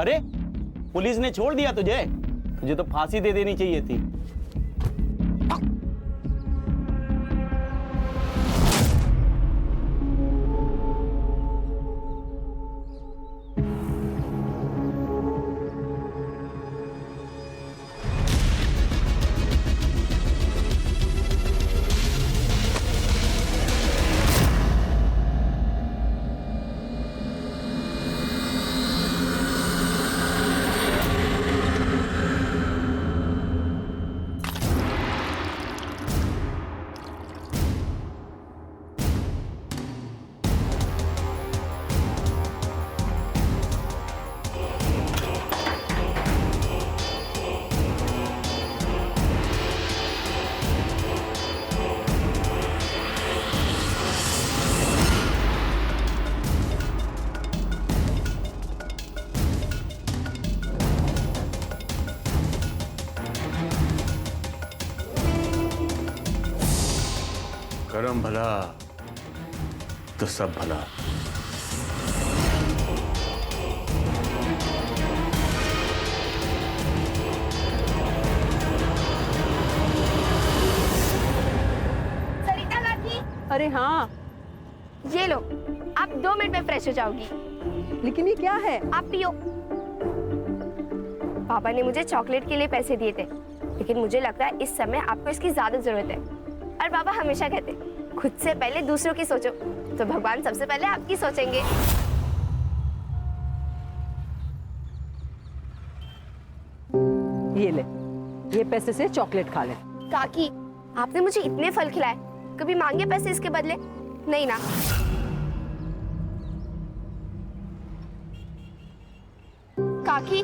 अरे पुलिस ने छोड़ दिया तुझे? तुझे तो फांसी दे देनी चाहिए थी। करम भला तो सब भला। सरिता लाठी। अरे हाँ, ये लो, आप 2 मिनट में फ्रेश हो जाओगी। लेकिन ये क्या है? आप पियो। पापा ने मुझे चॉकलेट के लिए पैसे दिए थे, लेकिन मुझे लगता है इस समय आपको इसकी ज्यादा जरूरत है। और पापा हमेशा कहते खुद से पहले दूसरों की सोचो, तो भगवान सबसे पहले आपकी सोचेंगे। ये ले, ये पैसे से चॉकलेट खा ले। काकी, आपने मुझे इतने फल खिलाए, कभी मांगे पैसे इसके बदले? नहीं ना। काकी,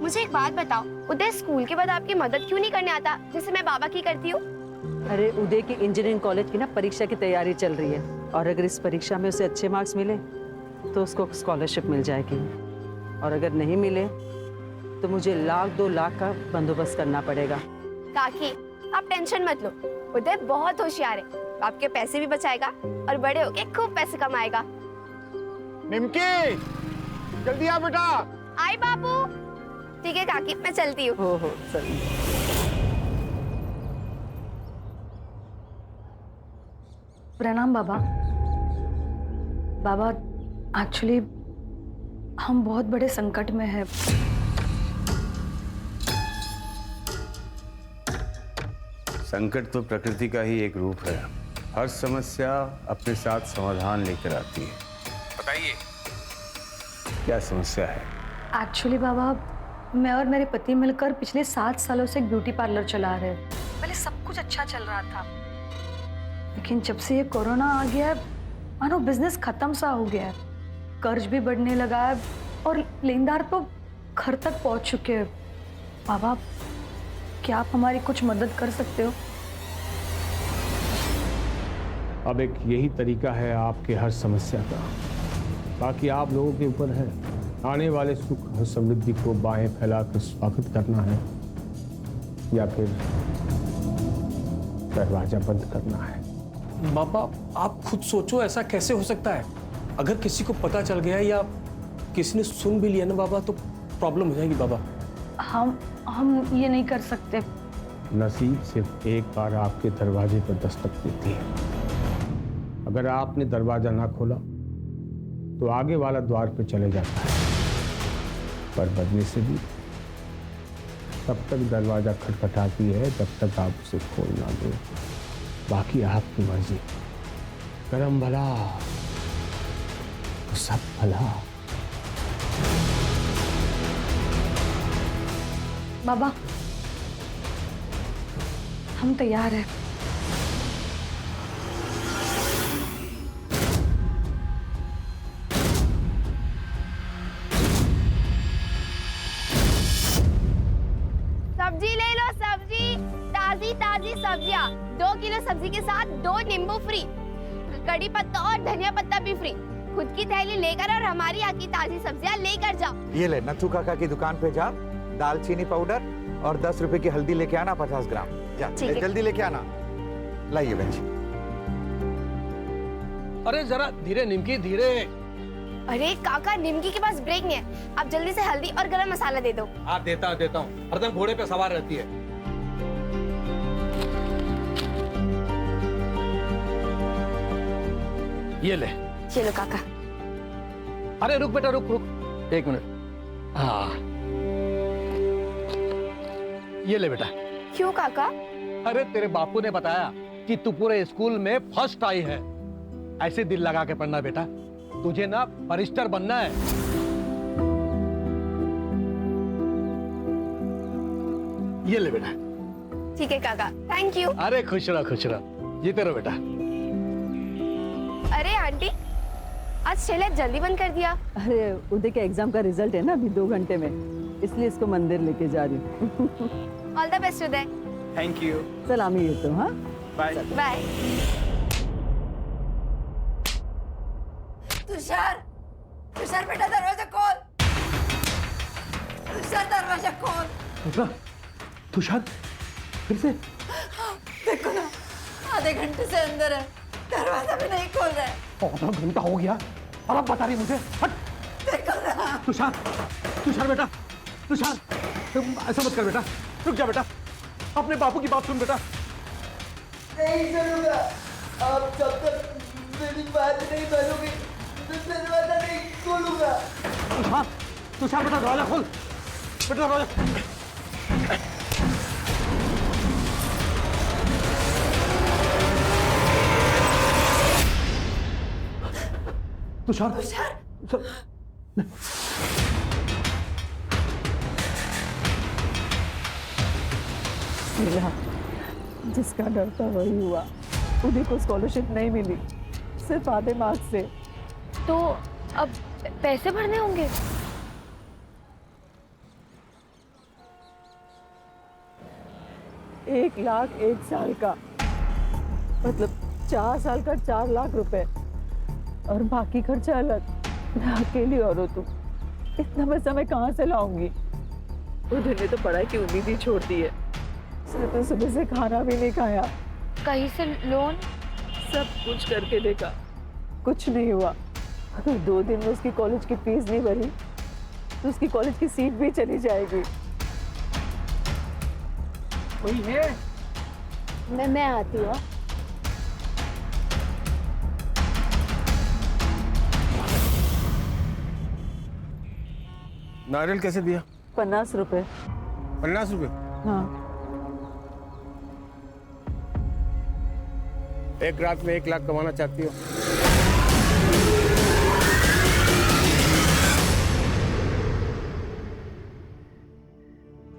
मुझे एक बात बताओ, उदय स्कूल के बाद आपकी मदद क्यों नहीं करने आता जैसे मैं बाबा की करती हूँ? अरे उदय की इंजीनियरिंग कॉलेज की ना परीक्षा की तैयारी चल रही है, और अगर इस परीक्षा में उसे अच्छे मार्क्स मिले तो उसको स्कॉलरशिप मिल जाएगी, और अगर नहीं मिले तो मुझे 1-2 लाख का बंदोबस्त करना पड़ेगा। काकी, आप टेंशन मत लो, उदय बहुत होशियार है, आपके पैसे भी बचाएगा और बड़े होके खूब पैसे कमाएगा। निमकी, जल्दी आ बेटा। आई बाबू। ठीक है काकी, मैं चलती हूँ। हो सही। प्रणाम बाबा। बाबा, एक्चुअली हम बहुत बड़े संकट में हैं। संकट तो प्रकृति का ही एक रूप है। हर समस्या अपने साथ समाधान लेकर आती है। बताइए क्या समस्या है? एक्चुअली बाबा, मैं और मेरे पति मिलकर पिछले 7 सालों से एक ब्यूटी पार्लर चला रहे हैं। पहले सब कुछ अच्छा चल रहा था, लेकिन जब से ये कोरोना आ गया है, मानो बिजनेस खत्म सा हो गया है। कर्ज भी बढ़ने लगा है और लेनदार तो घर तक पहुंच चुके हैं। बाबा, क्या आप हमारी कुछ मदद कर सकते हो? अब एक यही तरीका है आपके हर समस्या का। बाकी आप लोगों के ऊपर है। आने वाले सुख और समृद्धि को बाहें फैलाकर स्वागत करना है या फिर दरवाजा बंद करना है। बाबा, आप खुद सोचो, ऐसा कैसे हो सकता है? अगर किसी को पता चल गया या किसी ने सुन भी लिया ना बाबा, तो प्रॉब्लम हो जाएगी बाबा। हम ये नहीं कर सकते। नसीब सिर्फ एक बार आपके दरवाजे पर दस्तक देती है। अगर आपने दरवाजा ना खोला तो आगे वाला द्वार पर चले जाता है, पर बदले से भी तब तक दरवाजा खटखटाती है जब तक आप उसे खोल ना दो। बाकी आपकी मर्जी। करम भला तो सब भला। बाबा, हम तैयार हैं। सब्जी ले लो, सब्जी, ताजी ताजी सब्जियाँ। 2 किलो सब्जी के साथ 2 नींबू फ्री, कड़ी पत्ता और धनिया पत्ता भी फ्री। खुद की थैली लेकर और हमारी यहाँ की ताजी सब्जियाँ लेकर जाओ। ये ले, नथु काका की दुकान पे जा, दालचीनी पाउडर और 10 रुपए की हल्दी लेके आना 50 ग्राम। जा, जल्दी लेके आना। लाइए बहन जी। अरे जरा धीरे निमकी, धीरे। अरे काका, निमकी के पास ब्रेक नहीं है। आप जल्दी से हल्दी और गरम मसाला दे दो। हाँ देता हूँ। हरदम घोड़े पे सवार रहती है। ये ले। चलो काका। अरे रुक बेटा, रुक 1 मिनट। हाँ ये ले बेटा। क्यों काका? अरे तेरे बापू ने बताया कि तू पूरे स्कूल में फर्स्ट आई है। ऐसे दिल लगा के पढ़ना बेटा, तुझे ना बैरिस्टर बनना है। ये ले बेटा। ठीक है काका, थैंक यू। अरे खुश रहो, जीते रहो बेटा। अरे आंटी, आज ठेला जल्दी बंद कर दिया। अरे उदय के एग्जाम का रिजल्ट है ना अभी 2 घंटे में, इसलिए इसको मंदिर लेके जा रही हूँ। All the best Uday. Thank you. सलामी ये तो। हाँ बाय। बाय। तुषार, तुषार बेटा दरवाजा खोल। तुषार दरवाजा खोल। तुषार फिर से? देखो ना, आधे घंटे से अंदर है, दरवाजा भी नहीं खोल रहा है। आधा घंटा हो गया और अब बता रही मुझे? हट। देखो ना। तुषार बेटा, तुषार तुम ऐसा मत कर बेटा, रुक जा बेटा, अपने बापू की बात सुन बेटा। नहीं करूंगा, आप जब तक मेरी बात नहीं मानोगे दरवाजा नहीं खोलूंगा। तुषार बेटा दरवाजा खोल बेटा, दरवाजा। तुषार मिला, जिसका डर था वही हुआ। उन्हीं को स्कॉलरशिप नहीं मिली, सिर्फ आधे मार्क्स से। तो अब पैसे भरने होंगे। एक लाख 1 साल का, मतलब 4 साल का 4 लाख रुपए, और बाकी खर्चा अलग। मैं अकेली औरत हूँ, इतना पैसा मैं कहाँ से लाऊंगी? उधर ने तो पढ़ाई की उम्मीद ही छोड़ दी है। उसने तो सुबह से खाना भी नहीं खाया। कहीं से लोन? सब कुछ करके देखा, कुछ नहीं हुआ। अगर 2 दिन में उसकी कॉलेज की फीस नहीं भरी तो उसकी कॉलेज की सीट भी चली जाएगी। वही है। मैं आती हूँ। नारियल कैसे दिया? 50 रुपए। 50 रुपए? हाँ। एक रात में 1 लाख कमाना चाहती हो?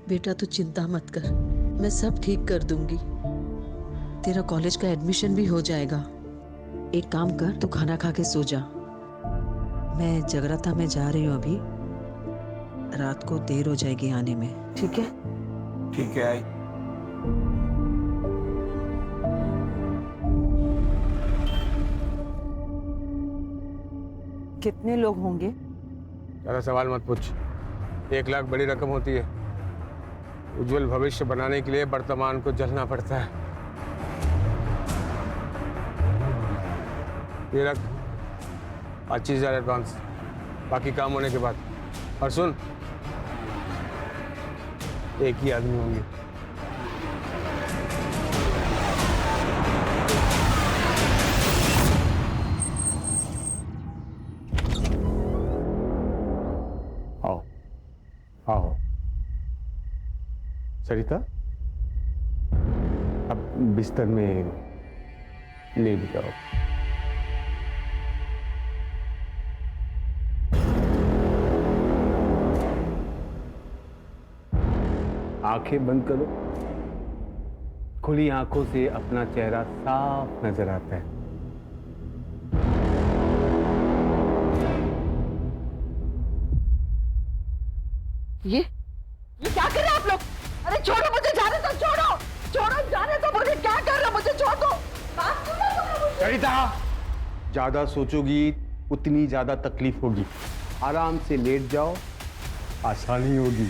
बेटा तू चिंता मत कर, मैं सब ठीक कर दूंगी। तेरा कॉलेज का एडमिशन भी हो जाएगा। एक काम कर, तू खाना खा के सो जा। मैं जगराता में जा रही हूँ अभी, रात को देर हो जाएगी आने में, ठीक है? ठीक है आई। कितने लोग होंगे? ज़्यादा सवाल मत पूछ। 1 लाख बड़ी रकम होती है। उज्जवल भविष्य बनाने के लिए वर्तमान को जलना पड़ता है। ये रख 25,000 एडवांस, बाकी काम होने के बाद। और सुन, एक ही आदमी होंगे। आओ आओ सरिता, अब बिस्तर में लेट जाओ। आंखें बंद करो। खुली आंखों से अपना चेहरा साफ नजर आता है। ये क्या कर रहे हैं आप लोग? अरे छोड़ो मुझे, जाने दो। छोड़ो जाने दो मुझे। क्या कर रहे हो? मुझे छोड़ दो। बात सुनो सरिता, ज्यादा सोचोगी उतनी ज्यादा तकलीफ होगी। आराम से लेट जाओ, आसानी होगी।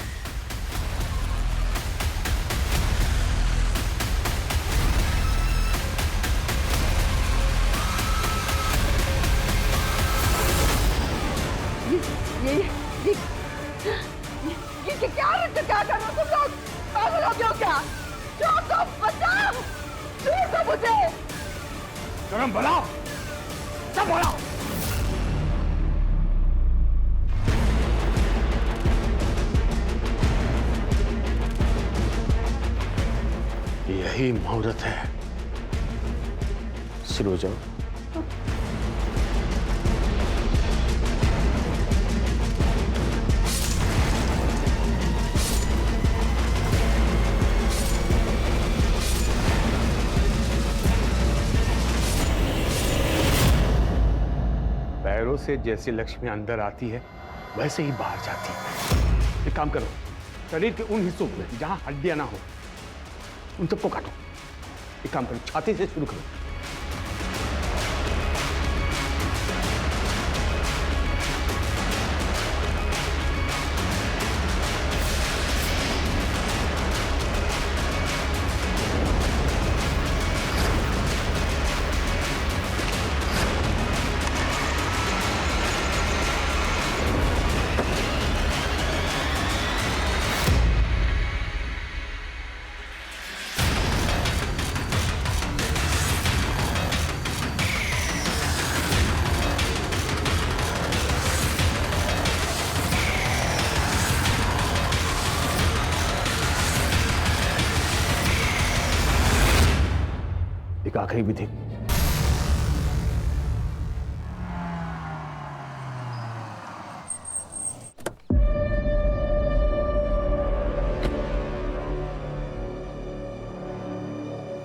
गरम बनाओ, सब बनाओ। यही मुहूर्त है, शुरू हो जाओ। पैरों से जैसे लक्ष्मी अंदर आती है वैसे ही बाहर जाती है। एक काम करो, शरीर के उन हिस्सों में जहां हड्डियां ना हो उन सबको काटो। एक काम करो, छाती से शुरू करो। एक आखिरी विधि।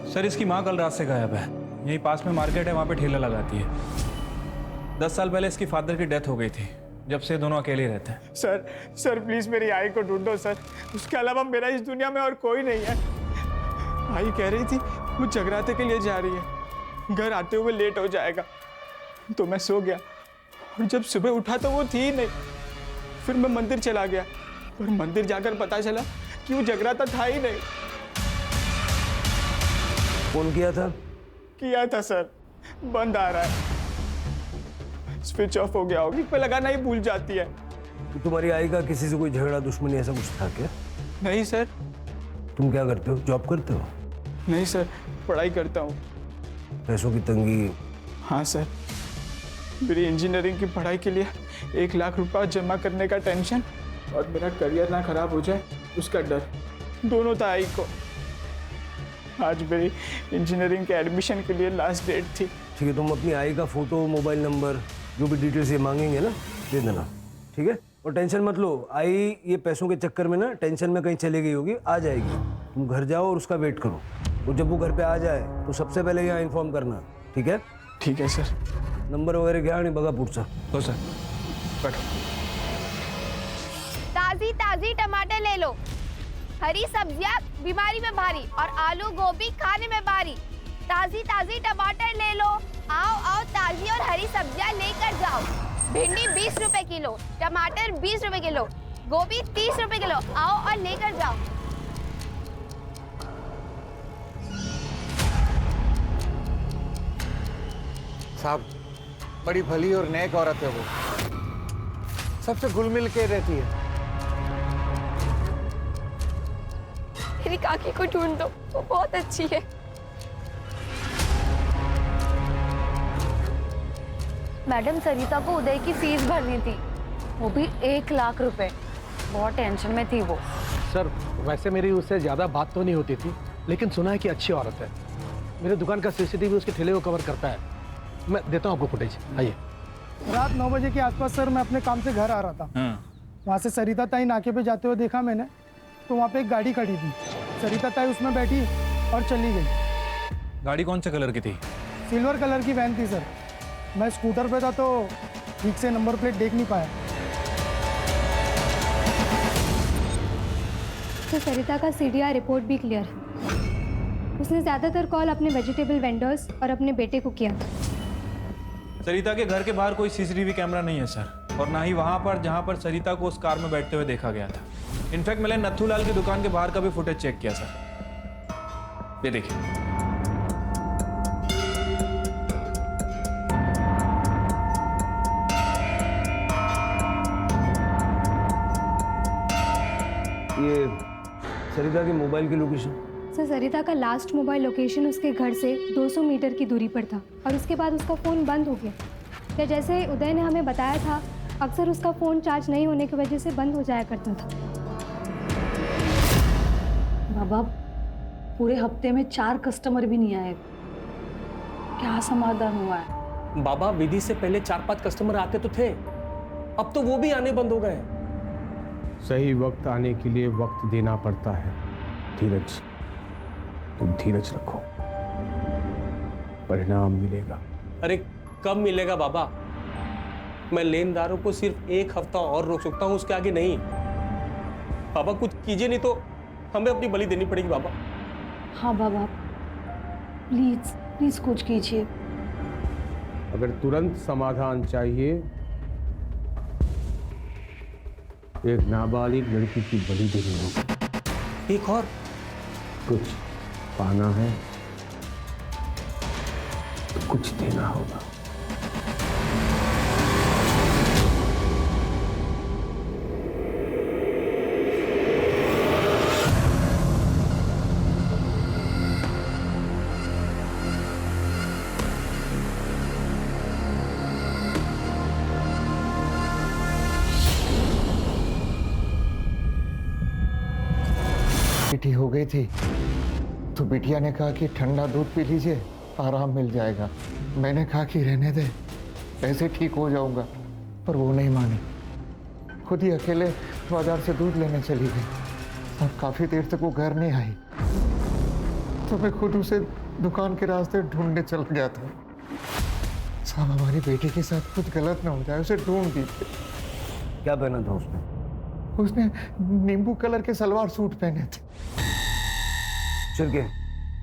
सर, इसकी माँ कल रात से गायब है। यहीं पास में मार्केट है, वहाँ पे ठेला लगाती है। 10 साल पहले इसकी फादर की डेथ हो गई थी, जब से दोनों अकेले रहते हैं। सर प्लीज मेरी आई को ढूंढो सर, उसके अलावा मेरा इस दुनिया में और कोई नहीं है। आई कह रही थी वो जगराते के लिए जा रही है, घर आते हुए लेट हो जाएगा, तो मैं सो गया और जब सुबह उठा तो वो थी ही नहीं। फिर मैं मंदिर चला गया और मंदिर जाकर पता चला कि वो जगराता था ही नहीं। फोन किया था? किया था सर, बंद आ रहा है, स्विच ऑफ हो गया होगी, पे लगाना ही भूल जाती है। तुम्हारी आई का किसी से कोई झगड़ा दुश्मनी ऐसा कुछ था क्या? नहीं सर। तुम क्या करते हो, जॉब करते हो? नहीं सर, पढ़ाई करता हूँ। पैसों की तंगी? हाँ सर, मेरी इंजीनियरिंग की पढ़ाई के लिए 1 लाख रुपया जमा करने का टेंशन और मेरा करियर ना खराब हो जाए उसका डर, दोनों था आई को। आज मेरी इंजीनियरिंग के एडमिशन के लिए लास्ट डेट थी। ठीक है, तुम अपनी आई का फोटो, मोबाइल नंबर, जो भी डिटेल्स ये मांगेंगे ना, दे देना, ठीक है? और टेंशन मत लो, आई ये पैसों के चक्कर में ना टेंशन में कहीं चली गई होगी, आ जाएगी। तुम घर जाओ और उसका वेट करो, और जब वो घर पे आ जाए तो सबसे पहले यहाँ इन्फॉर्म करना, ठीक है? ठीक है सर। नंबर वगैरह घ्या आणि बघा पुढचा. हो सर. बैठो. ताजी ताजी टमाटर ले लो, हरी सब्जियां बीमारी में भारी और आलू गोभी खाने में भारी। ताजी ताजी टमाटर ले लो, आओ आओ ताजी और हरी सब्जियां लेकर जाओ। भिंडी 20 रुपए किलो, टमाटर 20 रुपए किलो, गोभी 30 रुपए किलो, आओ और लेकर जाओ। साहब, बड़ी भली और नेक औरत है वो, सबसे घुल मिल के रहती है। मेरी काकी को ढूंढ दो, वो बहुत अच्छी है। मैडम, सरिता को उदय की फीस भरनी थी, वो भी 1 लाख रुपए। बहुत टेंशन में थी वो। सर, वैसे मेरी उससे ज़्यादा बात तो नहीं होती थी, लेकिन सुना है कि अच्छी औरत है। मेरे दुकान का सीसीटीवी उसके ठेले को कवर करता है। मैं देता हूँ आपको फुटेज, आइए। रात 9 बजे के आसपास सर, मैं अपने काम से घर आ रहा था। वहाँ से सरिता ताई नाके पे जाते हुए देखा मैंने, तो वहाँ पे एक गाड़ी खड़ी थी। सरिता ताई उसमें बैठी और चली गई। गाड़ी कौन से कलर की थी? सिल्वर कलर की वैन थी सर। मैं स्कूटर पे था तो ठीक से नंबर प्लेट देख नहीं पाया। तो सरिता का सीडीआर रिपोर्ट भी क्लियर है। उसने ज़्यादातर कॉल अपने वेजिटेबल वेंडर्स और अपने बेटे को किया। सरिता के घर के बाहर कोई सीसीटीवी कैमरा नहीं है सर, और ना ही वहां पर जहां पर सरिता को उस कार में बैठते हुए देखा गया था। इनफैक्ट मैंने नथुलाल की दुकान के बाहर का भी फुटेज चेक किया सर। ये देखिए। ये सरिता की मोबाइल की लोकेशन? सर सरिता का लास्ट मोबाइल लोकेशन उसके घर से 200 मीटर की दूरी पर था और उसके बाद उसका फ़ोन बंद हो गया। या जैसे उदय ने हमें बताया था, अक्सर उसका फ़ोन चार्ज नहीं होने की वजह से बंद हो जाया करता था। बाबा, पूरे हफ्ते में 4 कस्टमर भी नहीं आए, क्या समाधान हुआ है? बाबा, विधि से पहले 4-5 कस्टमर आते तो थे, अब तो वो भी आने बंद हो गए। सही वक्त आने के लिए वक्त देना पड़ता है। धीरज, तुम धीरज रखो, परिणाम मिलेगा। अरे कब मिलेगा बाबा? मैं लेनदारों को सिर्फ 1 हफ्ता और रोक सकता हूँ, उसके आगे नहीं। बाबा कुछ कीजिए, नहीं तो हमें अपनी बलि देनी पड़ेगी बाबा। हाँ बाबा, प्लीज प्लीज कुछ कीजिए। अगर तुरंत समाधान चाहिए, एक नाबालिग लड़की की बलि देनी होगी। एक और कुछ पाना है तो कुछ देना होगा। बेटी हो गई थी तो बिटिया ने कहा कि ठंडा दूध पी लीजिए, आराम मिल जाएगा। मैंने कहा कि रहने दे, ऐसे ठीक हो जाऊंगा, पर वो नहीं मानी। खुद ही अकेले बाजार से दूध लेने चली गई और काफी देर तक वो घर नहीं आई, तो मैं खुद उसे दुकान के रास्ते ढूंढने चल गया था। साहब, हमारी बेटी के साथ कुछ गलत ना हो जाए, उसे ढूंढ दीजिए। क्या पहना था उसने? उसने नींबू कलर के सलवार सूट पहने थे। चल के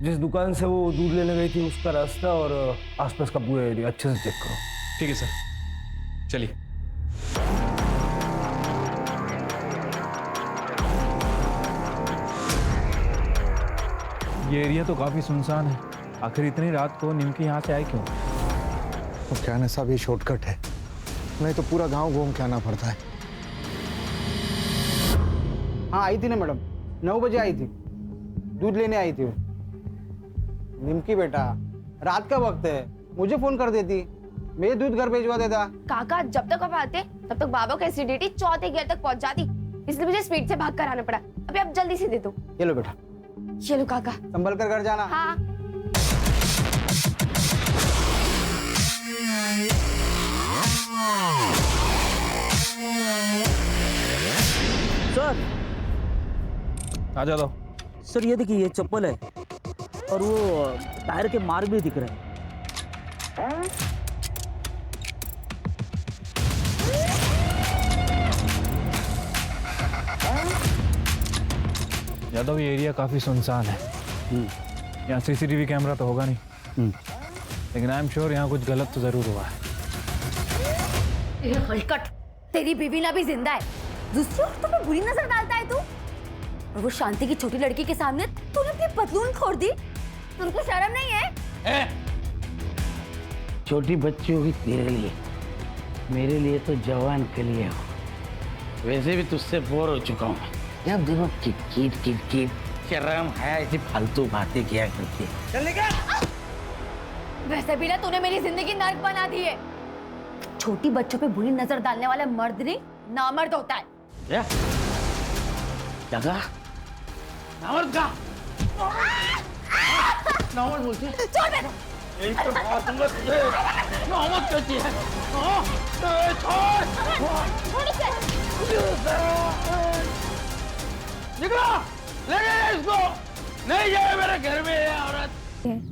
जिस दुकान से वो दूध लेने गई थी उसका रास्ता और आसपास का पूरा एरिया अच्छे से चेक करो। ठीक है सर, चलिए। ये एरिया तो काफी सुनसान है। आखिर इतनी रात को निमकी यहाँ से आए क्यों? वो क्या ना साहब, ये शॉर्टकट है, नहीं तो पूरा गांव घूम के आना पड़ता है। हाँ आई थी ना मैडम, 9 बजे आई थी, दूध लेने आई थी वो। निमकी बेटा, रात का वक्त है, मुझे फोन कर देती, मैं दूध घर भेजवा देता। काका, जब तक आप आते तब तक बाबा को एसिडिटी 4थे गियर तक पहुंच जाती, इसलिए मुझे स्पीड से भाग कर आना पड़ा। अभी आप जल्दी से दे दो। ये लो बेटा। ये लो काका, संभल कर घर जाना। हाँ। सर आ जाओ। सर ये देखिए, ये चप्पल है और वो टायर के मार्क भी दिख रहे हैं। यादव, ये एरिया काफी सुनसान है। यहाँ सीसीटीवी कैमरा तो होगा नहीं, लेकिन आई एम श्योर यहाँ कुछ गलत तो जरूर हुआ है। हलकट, तेरी बीवी ना भी जिंदा है, दूसरी औरतों पे बुरी नजर डालता है तू। और वो शांति की छोटी लड़की के सामने तूने अपनी पतलून खोल दी, तुमको शर्म नहीं है? छोटी बच्ची होगी तेरे लिए, मेरे लिए तो जवान के लिए हो। वैसे भी तुझसे बोर हो चुका हूँ। जब देखो किट शर्म है, ऐसी फालतू बातें किया करती है। चल निकल। वैसे भी ना तूने मेरी जिंदगी नर्क बना दी है। छोटी बच्चों पे बुरी नजर डालने वाला मर्द नहीं, नामर्द होता है। क्या नामर्द का? नामर्द बोलती है? छोड़ मेरे। यही तो बात है तुझे, नामर्द कहती है। छोड़ इसे। निकलो, ले गए इसको, नहीं जाए मेरे घर में ये औरत।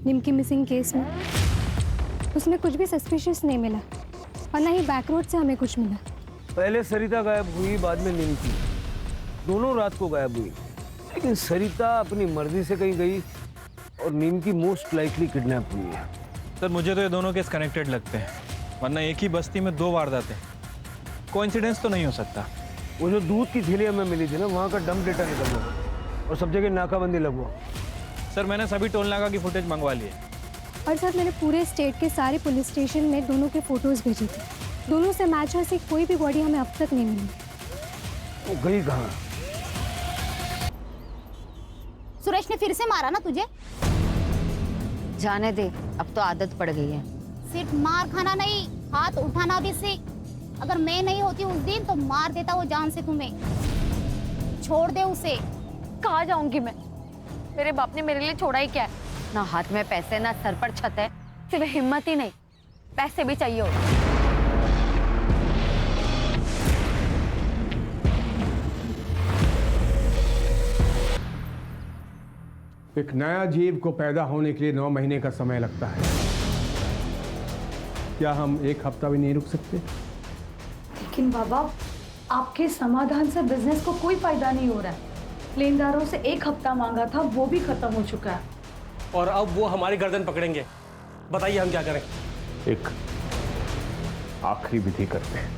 निमकी मिसिंग केस में उसमें कुछ भी सस्पिशियस नहीं मिला और ना ही बैक रोड से हमें कुछ मिला। पहले सरिता गायब हुई, बाद में निमकी, दोनों रात को गायब हुई। लेकिन सरिता अपनी मर्जी से कहीं गई और निमकी मोस्ट लाइकली किडनैप हुई है। सर मुझे तो ये दोनों केस कनेक्टेड लगते हैं, वरना एक ही बस्ती में 2 वारदातें, कोइंसिडेंस तो नहीं हो सकता। वो जो दूध की थैलियां में मिली थी ना, वहाँ का डंप डेटा निकल गया और सब जगह नाकाबंदी लगवा। सर मैंने सभी टोल नाका की फुटेज मंगवा ली है। और सर मैंने पूरे स्टेट के सारे पुलिस स्टेशन में दोनों के फोटोज भेजे थे, दोनों से मैच ऐसी कोई भी बॉडी हमें अब तक नहीं मिली। वो गई कहाँ? सुरेश ने फिर से मारा ना तुझे? जाने दे, अब तो आदत पड़ गई है। सिर्फ मार खाना नहीं, हाथ उठाना भी सीख। अगर मैं नहीं होती उस दिन तो मार देता वो जान से तुम्हें। छोड़ दे उसे। कहाँ जाऊंगी मैं? मेरे बाप ने मेरे लिए छोड़ा ही क्या है? ना हाथ में पैसे, ना सर पर छत है, सिर्फ हिम्मत ही नहीं, पैसे भी चाहिए होते। एक नया जीव को पैदा होने के लिए 9 महीने का समय लगता है। क्या हम एक हफ्ता भी नहीं रुक सकते? लेकिन बाबा, आपके समाधान से बिजनेस को कोई फायदा नहीं हो रहा है। लेनदारों से 1 हफ्ता मांगा था, वो भी खत्म हो चुका है। और अब वो हमारी गर्दन पकड़ेंगे। बताइए हम क्या करें? एक आखिरी विधि करते हैं।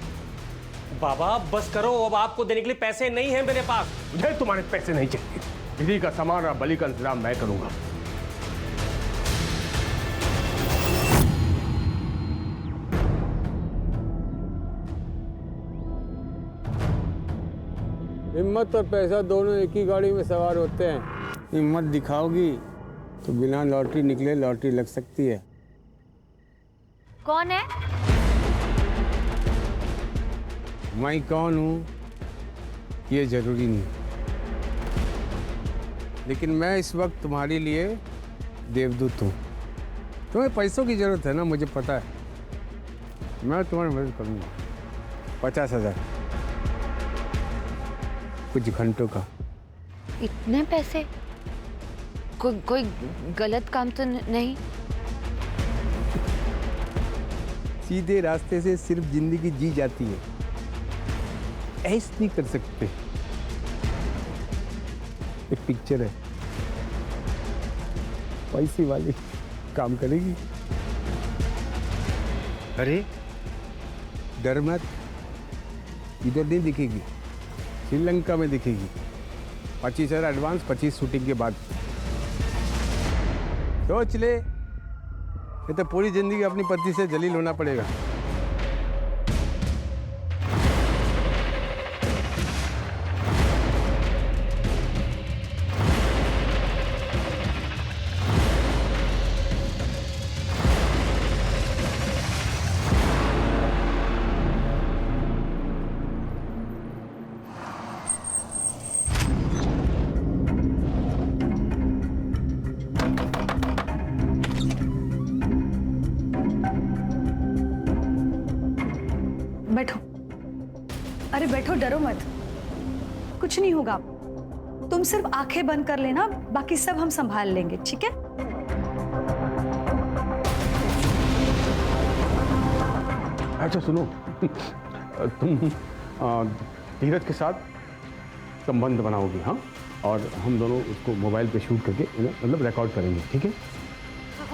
बाबा बस करो, अब आपको देने के लिए पैसे नहीं हैं मेरे पास। मुझे तुम्हारे पैसे नहीं चाहिए। विधि का सामान और बलि का इंतजाम मैं करूंगा। हिम्मत और पैसा दोनों एक ही गाड़ी में सवार होते हैं। हिम्मत दिखाओगी तो बिना लॉटरी निकले लॉटरी लग सकती है। कौन है? मैं कौन हूँ ये जरूरी नहीं, लेकिन मैं इस वक्त तुम्हारे लिए देवदूत हूँ। तुम्हें पैसों की जरूरत है ना, मुझे पता है। मैं तुम्हारी मदद करूँगा। 50,000 कुछ घंटों का। इतने पैसे? कोई गलत काम तो नहीं? सीधे रास्ते से सिर्फ जिंदगी जी जाती है, ऐसे नहीं कर सकते। एक पिक्चर है, पैसे वाली काम करेगी। अरे डर मत, इधर नहीं दिखेगी, श्रीलंका में दिखेगी। 25,000 एडवांस, 25 शूटिंग के बाद। सोच ले, ये तो पूरी जिंदगी अपनी पत्नी से जलील होना पड़ेगा। बैठो। अरे बैठो, डरो मत, कुछ नहीं होगा। तुम सिर्फ आंखें बंद कर लेना, बाकी सब हम संभाल लेंगे, ठीक है? अच्छा सुनो, तुम धीरज के साथ संबंध बनाओगी, हाँ? और हम दोनों उसको मोबाइल पे शूट करके मतलब रिकॉर्ड करेंगे, ठीक है?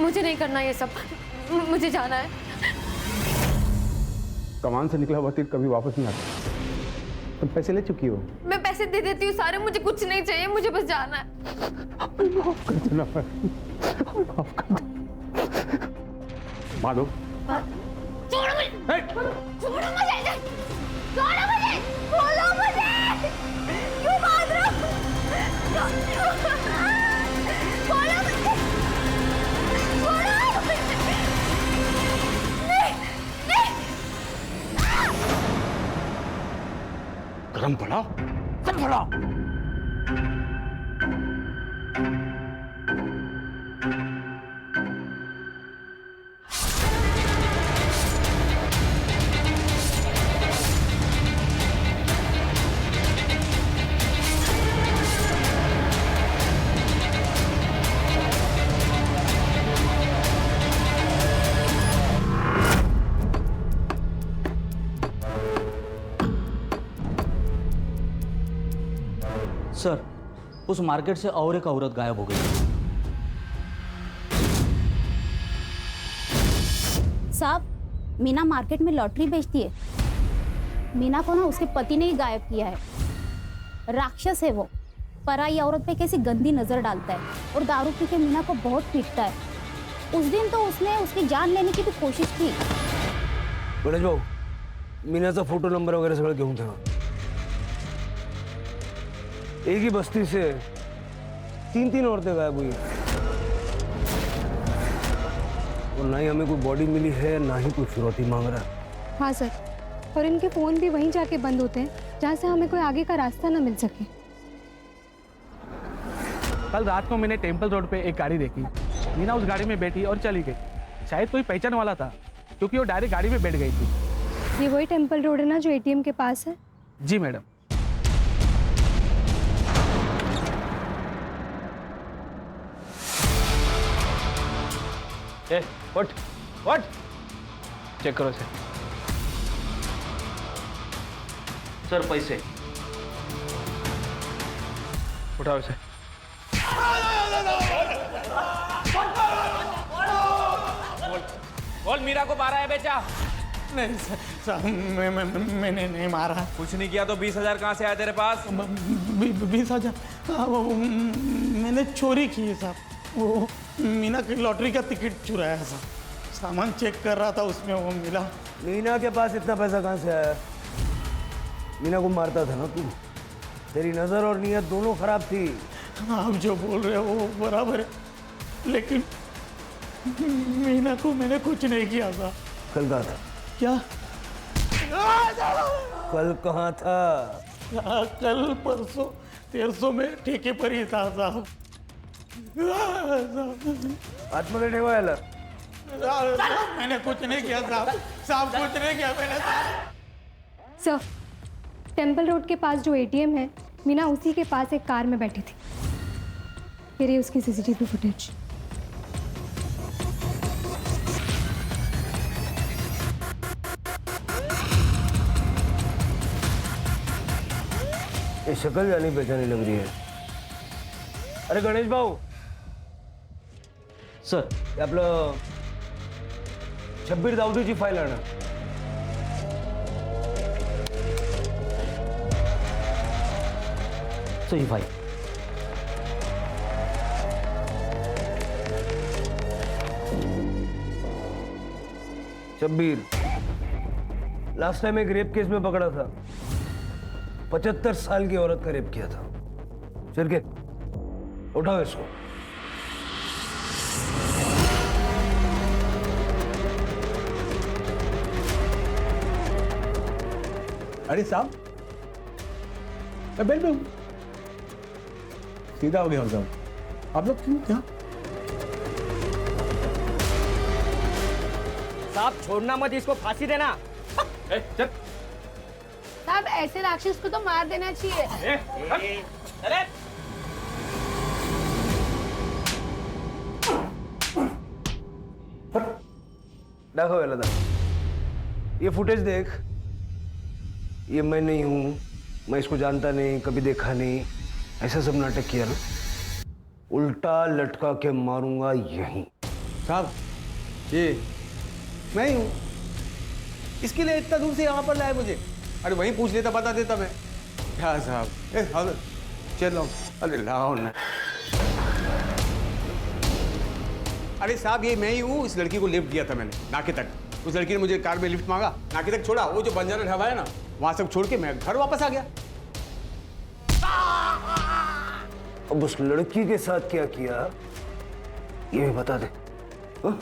मुझे नहीं करना ये सब, मुझे जाना है। कमान से निकला हुआ तीर कभी वापस नहीं आता। तुम पैसे ले चुकी हो। मैं पैसे दे देती हूँ सारे, मुझे कुछ नहीं चाहिए, मुझे बस जाना है। माफ कर देना, माफ कर दो। माधव, छोड़ो मुझे, छोड़ो मुझे, छोड़ो मुझे, खोलो मुझे, क्यों भाग रहे हो? खोलो मुझे, खोलो। नहीं, नहीं। गरम पड़ा, गरम पड़ा। सर, उस मार्केट से और एक औरत गायब हो गई। साहब, मीना मार्केट में लॉटरी बेचती है। मीना को ना उसके पति ने ही गायब किया है। राक्षस है वो, पराई औरत पे कैसी गंदी नजर डालता है और दारू पी के मीना को बहुत पीटता है। उस दिन तो उसने उसकी जान लेने की भी कोशिश की। गणेश भाऊ, मीनाचा फोटो नंबर वगैरह सगळं घेऊन ठेवा। एक ही बस्ती से तीन औरतें गायब हुई हैं और ना ही हमें कोई बॉडी मिली है, ना ही कोई फिरौती मांग रहा है। हाँ सर, और इनके फ़ोन भी वहीं जाके बंद होते हैं जहाँ से हमें कोई आगे का रास्ता ना मिल सके। कल रात को मैंने टेम्पल रोड पे एक गाड़ी देखी। मीना उस गाड़ी में बैठी और चली गई। शायद कोई पहचान वाला था, क्योंकि वो डायरेक्ट गाड़ी में बैठ गई थी। ये वही टेम्पल रोड है ना जो एटीएम के पास है? जी मैडम। उठ चेक करो इसे। सर पैसे उठाओ इसे। बोल मीरा को मारा है बेचा? नहीं सर, मैंने नहीं मारा। कुछ नहीं किया तो 20,000 कहाँ से आया तेरे पास? 20,000 वो मैंने चोरी की है साहब। वो मीना की लॉटरी का टिकट चुराया साहब। सामान चेक कर रहा था, उसमें वो मिला। मीना के पास इतना पैसा कहाँ से आया? मीना को मारता था ना तू। तेरी नज़र और नीयत दोनों खराब थी। आप जो बोल रहे हो वो बराबर है, लेकिन मीना को मैंने कुछ नहीं किया था। कल कहाँ था? क्या? कल कहाँ था? कल परसों 1300 में ठेके पर ही था साहब। आत्महत्या ठेवायला? मैंने कुछ नहीं किया साहब। साहब कुछ नहीं किया मैंने। सर, टेम्पल रोड के पास जो एटीएम है, मीना उसी के पास एक कार में बैठी थी। ये रही उसकी सीसीटीवी फुटेज। ये शक्ल जानी पहचानी लग रही है। अरे गणेश भाऊ सर, हे आपलं शब्बीर दाऊदीची फाईल आणा। सही भाई। शब्बीर लास्ट टाइम एक रेप केस में पकड़ा था। 75 साल की औरत का रेप किया था। चल के उठाओ इसको। अरे साहब, मैं बेड में हूं। सीधा हो गया हूं। आप लोग क्यों क्या? साहब छोड़ना मत, इसको फांसी देना। चल। साहब ऐसे राक्षस को तो मार देना चाहिए। अरे दाखव याला दाखव। ये फुटेज देख। ये मैं नहीं हूं, मैं इसको जानता नहीं, कभी देखा नहीं, ऐसा सब नाटक किया ना। उल्टा लटका के मारूंगा यहीं। साहब ये मैं ही हूँ। इसके लिए इतना दूर से यहाँ पर लाए मुझे? अरे वहीं पूछ लेता, बता देता मैं। क्या साहब? हाँ चलो। अरे लाओ ना। अरे साहब ये मैं ही हूँ। इस लड़की को लिफ्ट दिया था मैंने नाके तक। उस लड़की ने मुझे कार में लिफ्ट मांगा, नाके तक छोड़ा। वो जो बंजारा ढाबा है ना, वहां सब छोड़ के मैं घर वापस आ गया। अब उस लड़की के साथ क्या किया ये भी बता दे। हाँ?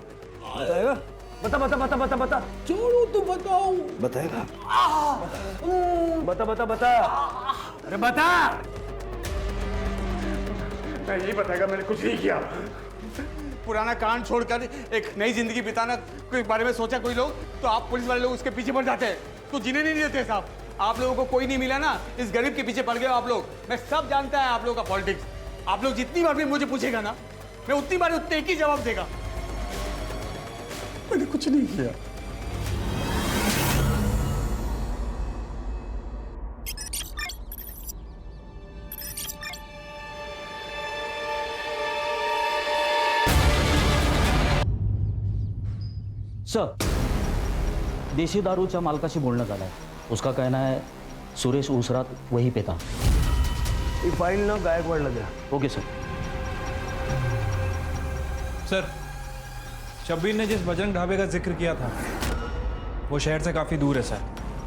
बताएगा? बता बता बता बता बता। छोड़ो तो बताओ। बताएगा? बता बता बता। अरे बता। मैं यही बताएगा, मैंने कुछ नहीं किया। पुराना कांड छोड़कर एक नई जिंदगी बिताना के बारे में सोचा कोई लोग, तो आप पुलिस वाले लोग उसके पीछे पड़ जाते हैं, तो जीने नहीं देते साहब। आप लोगों को कोई नहीं मिला ना, इस गरीब के पीछे पड़ गए आप लोग। मैं सब जानता है आप लोगों का पॉलिटिक्स। आप लोग जितनी बार भी मुझे पूछेगा ना, मैं उतनी बार उतने एक ही जवाब देगा। मैंने कुछ नहीं किया। सर, देशी दारूच्या मालकाशी बोलणं झालंय। उसका कहना है सुरेश उसरात वहीं पे था। ये फाइल ना गायकवाड़ला द्या। Okay sir. सर, शब्बीर ने जिस बजरंग ढाबे का जिक्र किया था वो शहर से काफ़ी दूर है सर,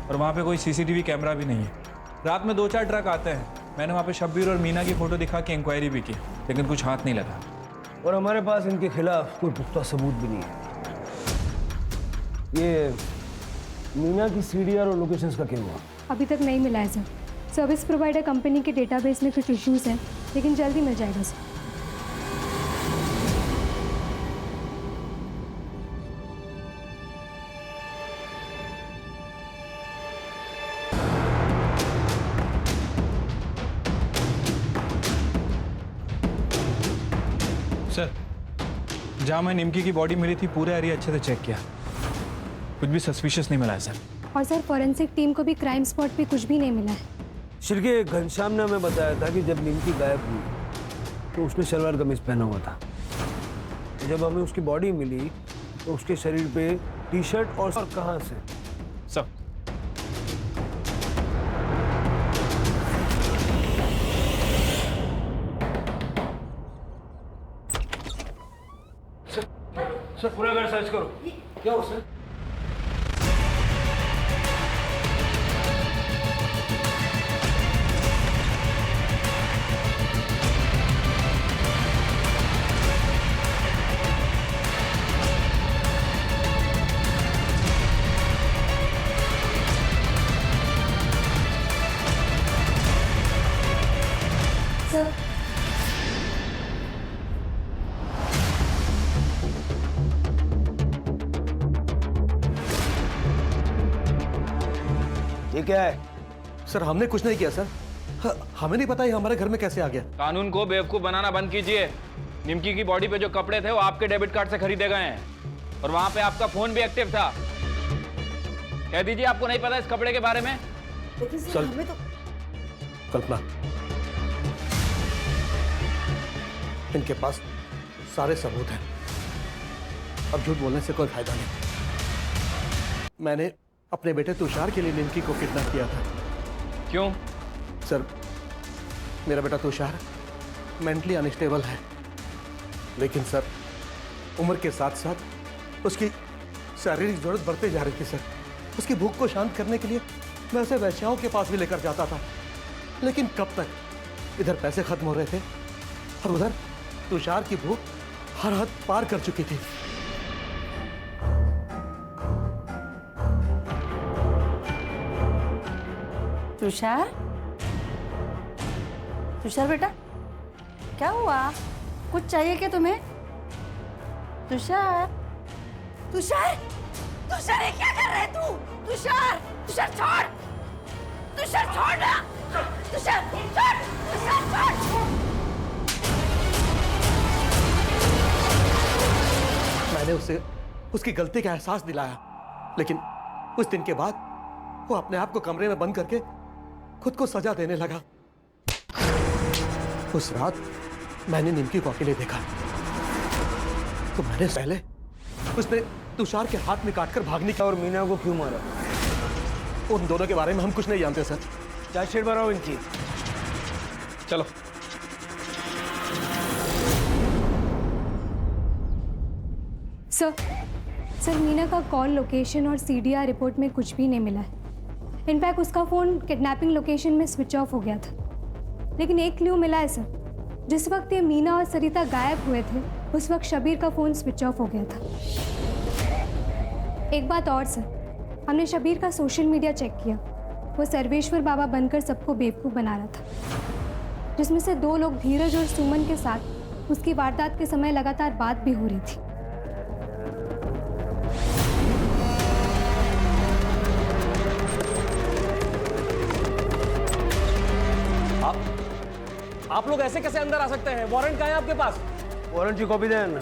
और वहाँ पे कोई सीसीटीवी कैमरा भी नहीं है। रात में 2-4 ट्रक आते हैं। मैंने वहाँ पे शब्बीर और मीना की फ़ोटो दिखा के इंक्वायरी भी की। लेकिन कुछ हाथ नहीं लगा। और हमारे पास इनके खिलाफ कोई पुख्ता सबूत भी नहीं है। ये मीना की सीडीआर और लोकेशंस का क्या हुआ? अभी तक नहीं मिला है सर। सर्विस प्रोवाइडर कंपनी के डेटाबेस में कुछ इश्यूज हैं, लेकिन जल्दी मिल जाएगा सर। सर, जहाँ मैं निमकी की बॉडी मिली थी पूरा एरिया अच्छे से चेक किया, कुछ भी सस्पिशियस नहीं मिला है सर। और सर फॉरेंसिक टीम को भी क्राइम स्पॉट पे कुछ भी नहीं मिला है। शिरके घनश्याम ने हमें बताया था कि जब निमकी गायब हुई तो उसने सलवार कमीज पहना हुआ था। जब हमें उसकी बॉडी मिली तो उसके शरीर पे टी शर्ट और कहाँ से? सब सर पूरा घर सर्च करो। क्या हो सर? सर ये क्या है? सर हमने कुछ नहीं किया सर। हमें नहीं पता ये हमारे घर में कैसे आ गया। कानून को बेवकूफ बनाना बंद कीजिए। निमकी की बॉडी पे जो कपड़े थे वो आपके डेबिट कार्ड से खरीदे गए हैं और वहां पे आपका फोन भी एक्टिव था। कह दीजिए आपको नहीं पता इस कपड़े के बारे में। सर कल्पना, इनके पास सारे सबूत हैं, अब झूठ बोलने से कोई फायदा नहीं। मैंने अपने बेटे तुषार के लिए निमकी को किडनैप किया था। क्यों? सर मेरा बेटा तुषार मेंटली अनस्टेबल है, लेकिन सर उम्र के साथ साथ उसकी शारीरिक जरूरत बढ़ते जा रही थी। सर उसकी भूख को शांत करने के लिए मैं उसे वैश्याओं के पास भी लेकर जाता था, लेकिन कब तक? इधर पैसे खत्म हो रहे थे और उधर तुषार की भूख हर हद पार कर चुकी थी। तुषार, तुषार बेटा क्या हुआ? कुछ चाहिए क्या तुम्हें? तुषार, तुषार, तुषार ये क्या कर रहे है तू? तुषार, तुषार छोड़, तुषार छोड़ ना, तुषार छोड़, तुषार छोड़। मैंने उसे उसकी गलती का एहसास दिलाया, लेकिन उस दिन के बाद वो अपने आप को कमरे में बंद करके खुद को सजा देने लगा। उस रात मैंने निमकी को अकेले देखा तो मैंने पहले उसने तुषार के हाथ में काटकर भागने की। और मीना को क्यों मारा? उन दोनों के बारे में हम कुछ नहीं जानते सर। चार्जशीट बनाओ इनकी। चलो। सर मीना का कॉल लोकेशन और सीडीआर रिपोर्ट में कुछ भी नहीं मिला है। इनफैक्ट उसका फ़ोन किडनैपिंग लोकेशन में स्विच ऑफ हो गया था। लेकिन एक क्लू मिला है सर, जिस वक्त ये मीना और सरिता गायब हुए थे उस वक्त शबीर का फ़ोन स्विच ऑफ हो गया था। एक बात और सर, हमने शबीर का सोशल मीडिया चेक किया। वो सर्वेश्वर बाबा बनकर सबको बेवकूफ़ बना रहा था, जिसमें से 2 लोग धीरज और सुमन के साथ उसकी वारदात के समय लगातार बात भी हो रही थी। आप लोग ऐसे कैसे अंदर आ सकते हैं? वारंट कहाँ है आपके पास? वारंट की कॉपी देना ना।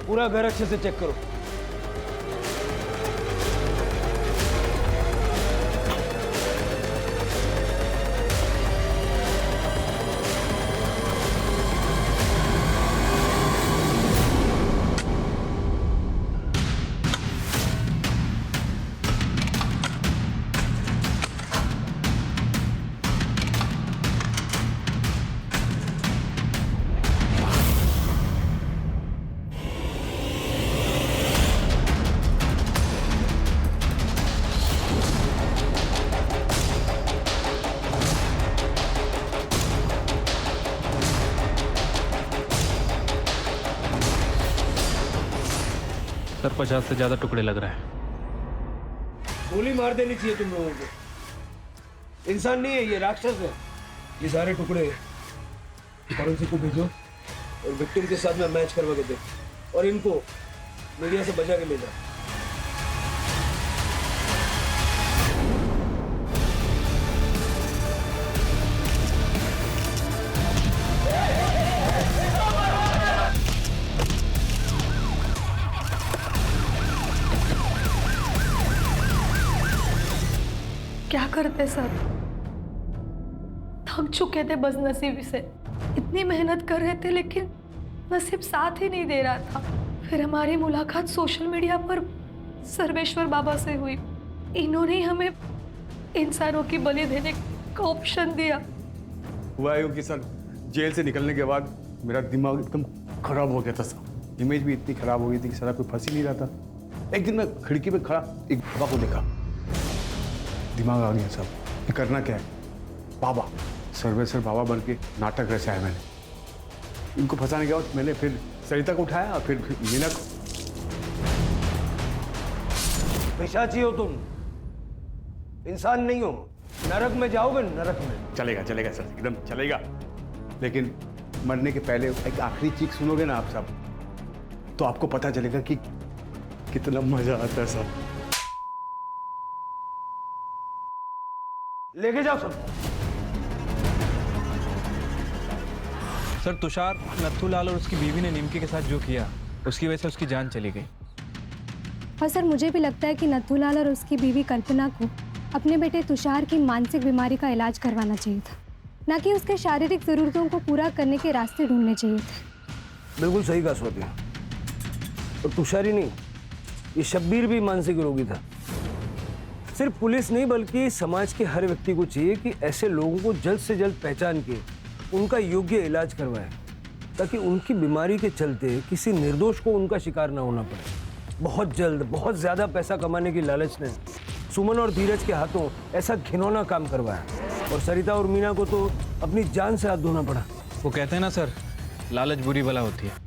पूरा घर अच्छे से चेक करो। सर 50 से ज़्यादा टुकड़े लग रहे हैं। गोली मार देनी चाहिए तुम लोगों को। इंसान नहीं है ये, राक्षस है। ये सारे टुकड़े फॉरेंसिक को भेजो और विक्टिम के साथ में मैच करवा के दे, और इनको मीडिया से बचा के ले जाओ। क्या करते सर, थक चुके थे बदनसीबी से। इतनी मेहनत कर रहे थे लेकिन नसीब साथ ही नहीं दे रहा था। फिर हमारी मुलाकात सोशल मीडिया पर सर्वेश्वर बाबा से हुई। इन्होंने हमें इंसानों की बलि देने का ऑप्शन दिया। हुआ है कि सर जेल से निकलने के बाद मेरा दिमाग एकदम खराब हो गया था सर। इमेज भी इतनी खराब हो गई थी कि सारा कोई फंस ही नहीं रहा था। एक दिन मैं खिड़की पे खड़ा एक बाबा को देखा, दिमाग आ गया साहब, ये करना क्या है। बाबा सर्वेश्वर बाबा बन के नाटक रचा है मैंने। इनको फंसाने के बाद मैंने फिर सरिता को उठाया और फिर मीना को। पिशाची हो तुम, इंसान नहीं हो। नरक में जाओगे, नरक में। चलेगा चलेगा सर, एकदम चलेगा। लेकिन मरने के पहले एक आखिरी चीख सुनोगे ना आप सब, तो आपको पता चलेगा कि कितना मजा आता है सब। लेके जाओ सब। सर तुषार, नथुलाल और उसकी बीवी ने निमकी के साथ जो किया उसकी वजह से उसकी जान चली गई। और सर मुझे भी लगता है कि नथुलाल और उसकी बीवी कल्पना को अपने बेटे तुषार की मानसिक बीमारी का इलाज करवाना चाहिए था, ना कि उसके शारीरिक ज़रूरतों को पूरा करने के रास्ते ढूंढने चाहिए थे। बिल्कुल सही कहा स्वाति। और तुषार ही नहीं, ये शब्बीर भी मानसिक रोगी था। सिर्फ पुलिस नहीं बल्कि समाज के हर व्यक्ति को चाहिए कि ऐसे लोगों को जल्द से जल्द पहचान के उनका योग्य इलाज करवाए, ताकि उनकी बीमारी के चलते किसी निर्दोष को उनका शिकार ना होना पड़े। बहुत जल्द बहुत ज़्यादा पैसा कमाने की लालच ने सुमन और धीरज के हाथों ऐसा घिनौना काम करवाया, और सरिता और मीना को तो अपनी जान से हाथ धोना पड़ा। वो कहते हैं ना सर, लालच बुरी बला होती है।